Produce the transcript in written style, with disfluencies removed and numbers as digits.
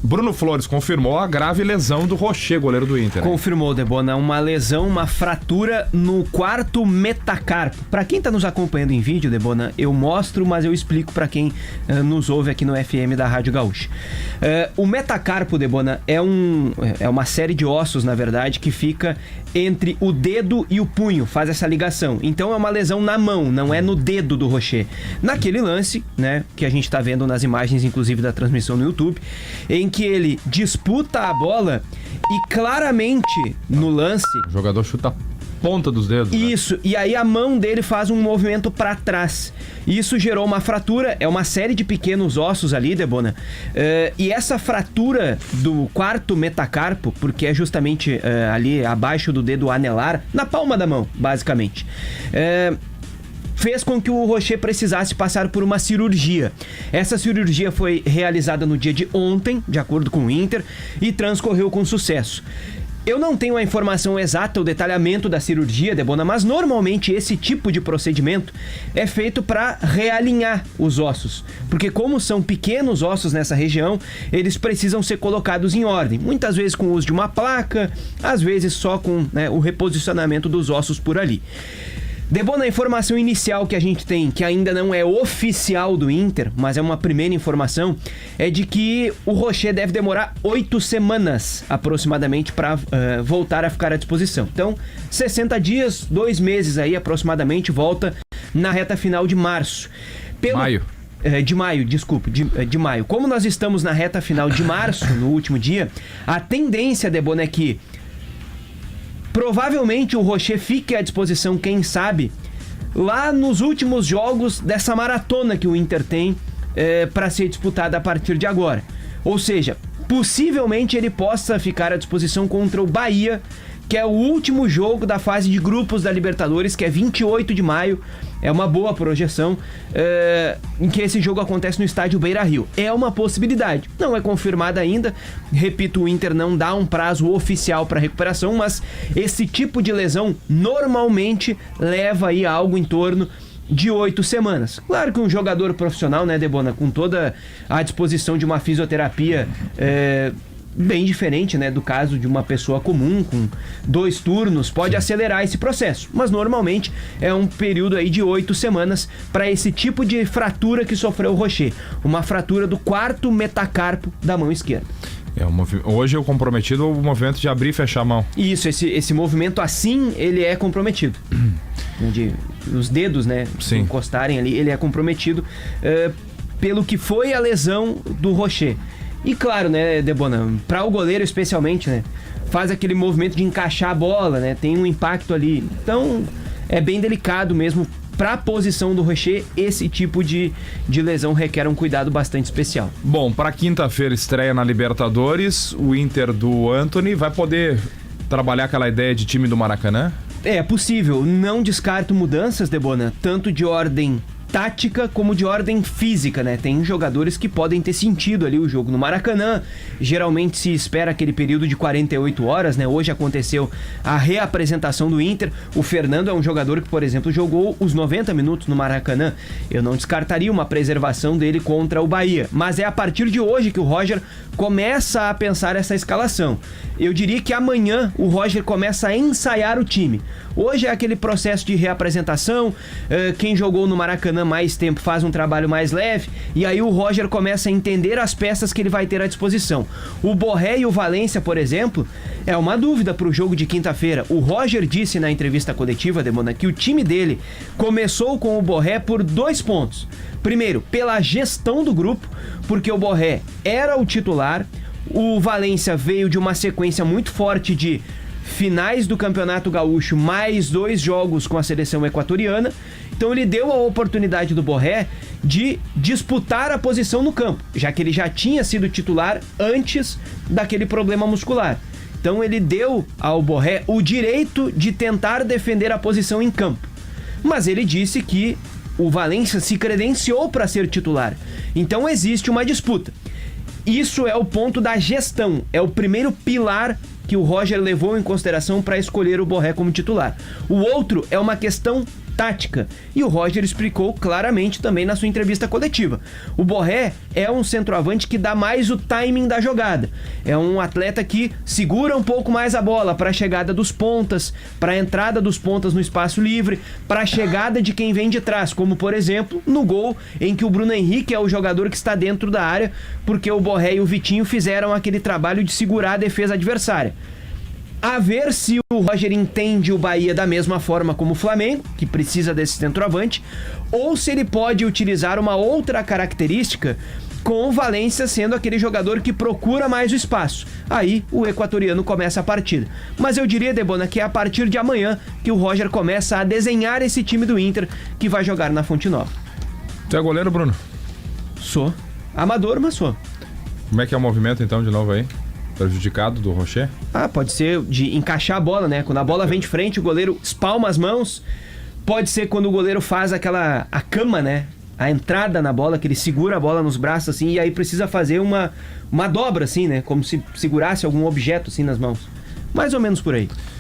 Bruno Flores confirmou a grave lesão do Rocher, goleiro do Inter. Confirmou, Debona, uma lesão, uma fratura no quarto metacarpo. Pra quem tá nos acompanhando em vídeo, Debona, eu mostro, mas eu explico pra quem nos ouve aqui no FM da Rádio Gaúcha. O metacarpo, Debona, é uma série de ossos, na verdade, que fica entre o dedo e o punho, faz essa ligação. Então é uma lesão na mão, não é no dedo do Rocher. Naquele lance, né, que a gente tá vendo nas imagens, inclusive da transmissão no YouTube, em que ele disputa a bola e claramente no lance... O jogador chuta a ponta dos dedos. Isso, né? E aí a mão dele faz um movimento para trás. Isso gerou uma fratura, é uma série de pequenos ossos ali, Debona. E essa fratura do quarto metacarpo, porque é justamente ali abaixo do dedo anelar, na palma da mão, basicamente, fez com que o Rocher precisasse passar por uma cirurgia. Essa cirurgia foi realizada no dia de ontem, de acordo com o Inter, e transcorreu com sucesso. Eu não tenho a informação exata, o detalhamento da cirurgia, Debona, mas normalmente esse tipo de procedimento é feito para realinhar os ossos. Porque como são pequenos ossos nessa região, eles precisam ser colocados em ordem. Muitas vezes com o uso de uma placa, às vezes só com, né, o reposicionamento dos ossos por ali. Debona, a informação inicial que a gente tem, que ainda não é oficial do Inter, mas é uma primeira informação, é de que o Rocher deve demorar 8 semanas aproximadamente para voltar a ficar à disposição. Então, 60 dias, 2 meses aí aproximadamente, volta na reta final de março. Maio. De maio, desculpa, de maio. Como nós estamos na reta final de março, no último dia, a tendência, Debona, é que provavelmente o Rocher fique à disposição, quem sabe, lá nos últimos jogos dessa maratona que o Inter tem para ser disputada a partir de agora. Ou seja, possivelmente ele possa ficar à disposição contra o Bahia, que é o último jogo da fase de grupos da Libertadores, que é 28 de maio. É uma boa projeção em que esse jogo acontece no estádio Beira-Rio. É uma possibilidade. Não é confirmada ainda. Repito, o Inter não dá um prazo oficial para recuperação, mas esse tipo de lesão normalmente leva aí algo em torno de 8 semanas. Claro que um jogador profissional, né, Debona, com toda a disposição de uma fisioterapia bem diferente, né, do caso de uma pessoa comum, com 2 turnos, pode acelerar esse processo. Mas normalmente é um período aí de 8 semanas para esse tipo de fratura que sofreu o Rocher. Uma fratura do quarto metacarpo da mão esquerda. Hoje é o comprometido o movimento de abrir e fechar a mão. Isso, esse movimento assim, ele é comprometido. Os dedos, né, encostarem ali, ele é comprometido pelo que foi a lesão do Rocher. E claro, né, Debona, para o goleiro especialmente, né, faz aquele movimento de encaixar a bola, né, tem um impacto ali. Então, é bem delicado mesmo. Para a posição do Rocher, esse tipo de lesão requer um cuidado bastante especial. Bom, para quinta-feira estreia na Libertadores, o Inter do Antony vai poder trabalhar aquela ideia de time do Maracanã? É possível, não descarto mudanças, Debona, tanto de ordem tática como de ordem física, né? Tem jogadores que podem ter sentido ali o jogo no Maracanã. Geralmente se espera aquele período de 48 horas, né? Hoje aconteceu a reapresentação do Inter. O Fernando é um jogador que, por exemplo, jogou os 90 minutos no Maracanã. Eu não descartaria uma preservação dele contra o Bahia. Mas é a partir de hoje que o Roger começa a pensar essa escalação. Eu diria que amanhã o Roger começa a ensaiar o time. Hoje é aquele processo de reapresentação, quem jogou no Maracanã mais tempo faz um trabalho mais leve, e aí o Roger começa a entender as peças que ele vai ter à disposição. O Borré e o Valência, por exemplo, é uma dúvida para o jogo de quinta-feira. O Roger disse na entrevista coletiva, Debona, que o time dele começou com o Borré por 2 pontos. Primeiro, pela gestão do grupo, porque o Borré era o titular, o Valência veio de uma sequência muito forte de finais do Campeonato Gaúcho, mais 2 jogos com a seleção equatoriana. Então ele deu a oportunidade do Borré de disputar a posição no campo, já que ele já tinha sido titular antes daquele problema muscular. Então ele deu ao Borré o direito de tentar defender a posição em campo. Mas ele disse que o Valência se credenciou para ser titular. Então existe uma disputa. Isso é o ponto da gestão, é o primeiro pilar que o Roger levou em consideração para escolher o Borré como titular. O outro é uma questão tática. E o Roger explicou claramente também na sua entrevista coletiva. O Borré é um centroavante que dá mais o timing da jogada. É um atleta que segura um pouco mais a bola para a chegada dos pontas, para a entrada dos pontas no espaço livre, para a chegada de quem vem de trás, como por exemplo no gol em que o Bruno Henrique é o jogador que está dentro da área, porque o Borré e o Vitinho fizeram aquele trabalho de segurar a defesa adversária. A ver se o Roger entende o Bahia da mesma forma como o Flamengo, que precisa desse centroavante, ou se ele pode utilizar uma outra característica, com o Valência sendo aquele jogador que procura mais o espaço. Aí o equatoriano começa a partida. Mas eu diria, Debona, que é a partir de amanhã que o Roger começa a desenhar esse time do Inter que vai jogar na Fonte Nova. Tu é goleiro, Bruno? Sou. Amador, mas sou. Como é que é o movimento então de novo aí? Prejudicado do Rocher? Pode ser de encaixar a bola, né? Quando a bola vem de frente, o goleiro espalma as mãos. Pode ser quando o goleiro faz a cama, né? A entrada na bola, que ele segura a bola nos braços assim, e aí precisa fazer uma dobra assim, né? Como se segurasse algum objeto assim nas mãos. Mais ou menos por aí.